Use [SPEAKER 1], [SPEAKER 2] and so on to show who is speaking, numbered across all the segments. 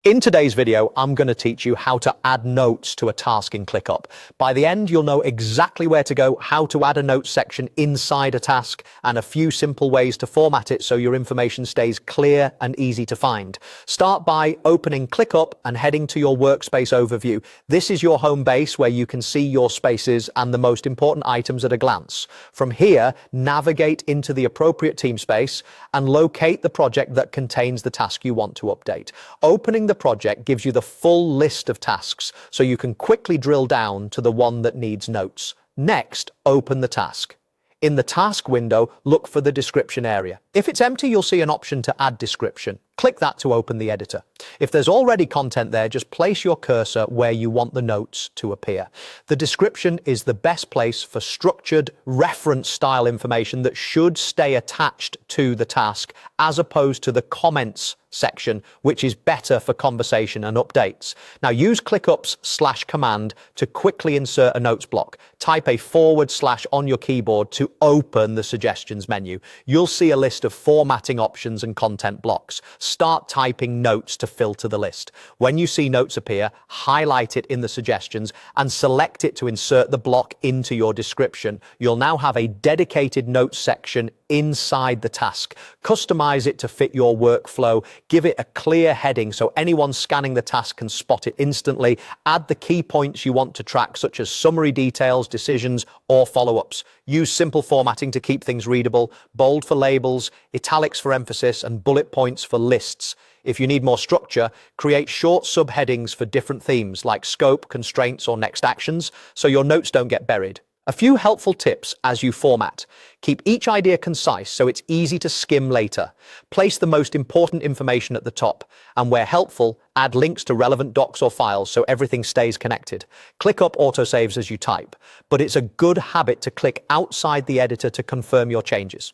[SPEAKER 1] In today's video, I'm going to teach you how to add notes to a task in ClickUp. By the end, you'll know exactly where to go, how to add a notes section inside a task, and a few simple ways to format it so your information stays clear and easy to find. Start by opening ClickUp and heading to your workspace overview. This is your home base where you can see your spaces and the most important items at a glance. From here, navigate into the appropriate team space and locate the project that contains the task you want to update. Opening the project gives you the full list of tasks, so you can quickly drill down to the one that needs notes. Next, open the task. In the task window, look for the description area. If it's empty, you'll see an option to add description. Click that to open the editor. If there's already content there, just place your cursor where you want the notes to appear. The description is the best place for structured, reference-style information that should stay attached to the task, as opposed to the comments section, which is better for conversation and updates. Now use ClickUp's /command to quickly insert a notes block. Type a / on your keyboard to open the suggestions menu. You'll see a list of formatting options and content blocks. Start typing notes to filter the list. When you see notes appear, highlight it in the suggestions and select it to insert the block into your description. You'll now have a dedicated notes section inside the task. Customize it to fit your workflow. Give it a clear heading so anyone scanning the task can spot it instantly. Add the key points you want to track, such as summary details, decisions, or follow-ups. Use simple formatting to keep things readable, bold for labels, italics for emphasis, and bullet points for lists. If you need more structure, create short subheadings for different themes like scope, constraints, or next actions, so your notes don't get buried. A few helpful tips as you format. Keep each idea concise so it's easy to skim later. Place the most important information at the top, and where helpful, add links to relevant docs or files so everything stays connected. ClickUp autosaves as you type, but it's a good habit to click outside the editor to confirm your changes.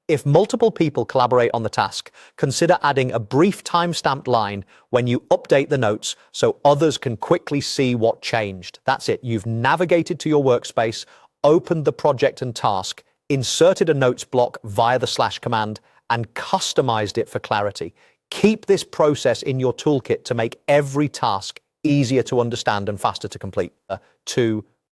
[SPEAKER 1] If multiple people collaborate on the task, consider adding a brief time-stamped line when you update the notes so others can quickly see what changed. That's it. You've navigated to your workspace, opened the project and task, inserted a notes block via the /command, and customized it for clarity. Keep this process in your toolkit to make every task easier to understand and faster to complete. 2